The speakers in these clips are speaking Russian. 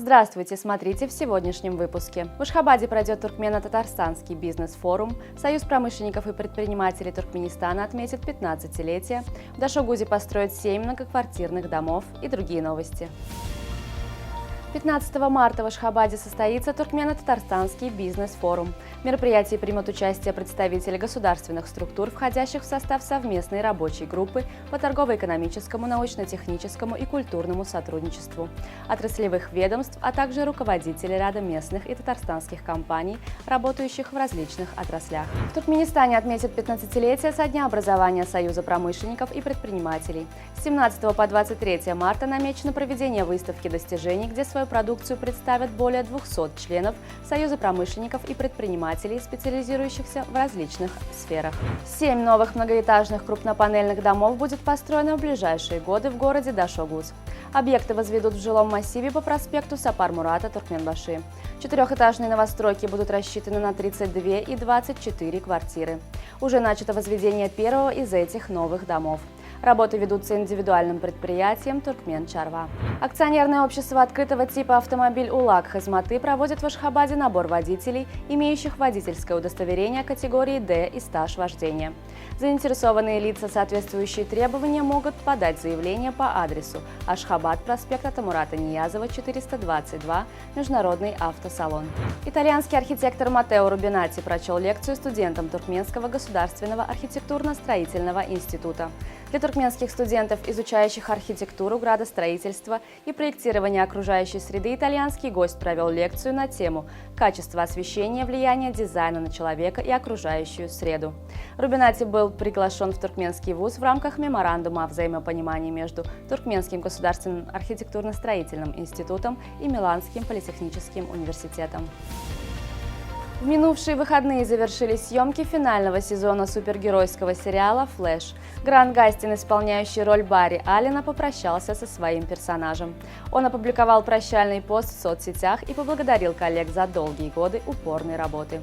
Здравствуйте, смотрите в сегодняшнем выпуске. В Ашхабаде пройдет Туркмено-Татарстанский бизнес-форум, Союз промышленников и предпринимателей Туркменистана отметит 15-летие, в Дашогузе построят 7 многоквартирных домов и другие новости. 15 марта в Ашхабаде состоится Туркмено-Татарстанский бизнес-форум. В мероприятии примут участие представители государственных структур, входящих в состав совместной рабочей группы по торгово-экономическому, научно-техническому и культурному сотрудничеству, отраслевых ведомств, а также руководители ряда местных и татарстанских компаний, работающих в различных отраслях. В Туркменистане отметят 15-летие со дня образования Союза промышленников и предпринимателей. С 17 по 23 марта намечено проведение выставки достижений, где свою продукцию представят более 200 членов Союза промышленников и предпринимателей, специализирующихся в различных сферах. 7 новых многоэтажных крупнопанельных домов будет построено в ближайшие годы в городе Дашогуз. Объекты возведут в жилом массиве по проспекту Сапар-Мурата, Туркменбаши. 4-этажные новостройки будут рассчитаны на 32 и 24 квартиры. Уже начато возведение первого из этих новых домов. Работы ведутся индивидуальным предприятием «Туркмен-Чарва». Акционерное общество открытого типа «Автомобиль УЛАГ» Хазматы проводит в Ашхабаде набор водителей, имеющих водительское удостоверение категории «Д» и стаж вождения. Заинтересованные лица, соответствующие требованиям, могут подать заявление по адресу Ашхабад, проспект Атамурата Ниязова, 422, Международный автосалон. Итальянский архитектор Матео Рубинати прочел лекцию студентам Туркменского государственного архитектурно-строительного института. Для туркменских студентов, изучающих архитектуру, градостроительство и проектирование окружающей среды, итальянский гость провел лекцию на тему «Качество освещения, влияние дизайна на человека и окружающую среду». Рубинати был приглашен в туркменский вуз в рамках меморандума о взаимопонимании между Туркменским государственным архитектурно-строительным институтом и Миланским политехническим университетом. В минувшие выходные завершились съемки финального сезона супергеройского сериала «Флэш». Грант Гастин, исполняющий роль Барри Аллена, попрощался со своим персонажем. Он опубликовал прощальный пост в соцсетях и поблагодарил коллег за долгие годы упорной работы.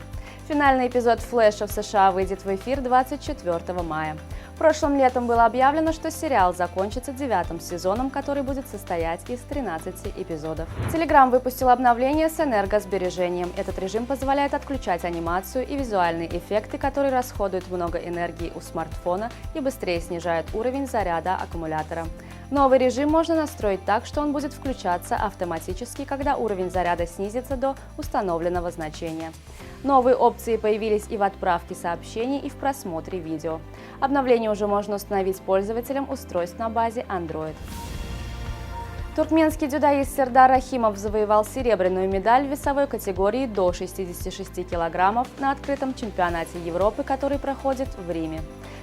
Финальный эпизод «Флэша» в США выйдет в эфир 24 мая. Прошлым летом было объявлено, что сериал закончится 9-м сезоном, который будет состоять из 13 эпизодов. Telegram выпустил обновление с энергосбережением. Этот режим позволяет отключать анимацию и визуальные эффекты, которые расходуют много энергии у смартфона и быстрее снижают уровень заряда аккумулятора. Новый режим можно настроить так, что он будет включаться автоматически, когда уровень заряда снизится до установленного значения. Новые опции появились и в отправке сообщений, и в просмотре видео. Обновление уже можно установить пользователям устройств на базе Android. Туркменский дзюдоист Сердар Рахимов завоевал серебряную медаль в весовой категории до 66 килограммов на открытом чемпионате Европы, который проходит в Риме.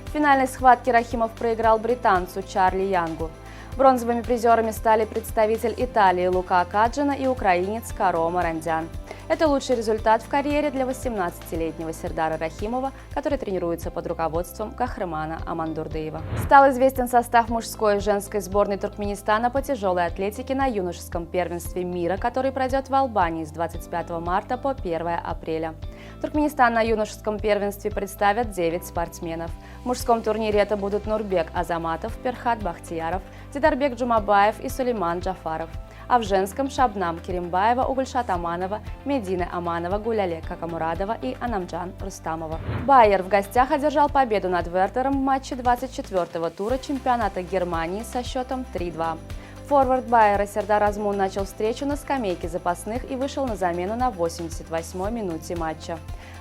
В финальной схватке Рахимов проиграл британцу Чарли Янгу. Бронзовыми призерами стали представитель Италии Лука Каджина и украинец Каро Марандян. Это лучший результат в карьере для 18-летнего Сердара Рахимова, который тренируется под руководством Кахрымана Амандурдыева. Стал известен состав мужской и женской сборной Туркменистана по тяжелой атлетике на юношеском первенстве мира, который пройдет в Албании с 25 марта по 1 апреля. Туркменистан на юношеском первенстве представят 9 спортсменов. В мужском турнире это будут Нурбек Азаматов, Перхат Бахтияров, Дидарбек Джумабаев и Сулейман Джафаров. А в женском Шабнам Керимбаева, Угульшат Аманова, Медина Аманова, Гуляле Какамурадова и Анамджан Рустамова. Байер в гостях одержал победу над Вертером в матче 24-го тура чемпионата Германии со счетом 3-2. Форвард Байера Сердар Азмун начал встречу на скамейке запасных и вышел на замену на 88-й минуте матча.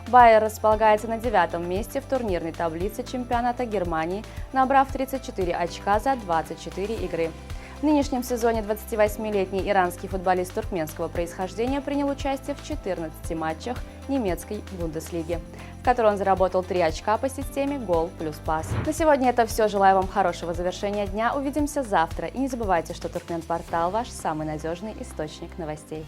Байер располагается на 9-м месте в турнирной таблице чемпионата Германии, набрав 34 очка за 24 игры. В нынешнем сезоне 28-летний иранский футболист туркменского происхождения принял участие в 14 матчах немецкой Бундеслиги, в которой он заработал 3 очка по системе «Гол плюс пас». На сегодня это все. Желаю вам хорошего завершения дня. Увидимся завтра. И не забывайте, что Туркмен-портал – ваш самый надежный источник новостей.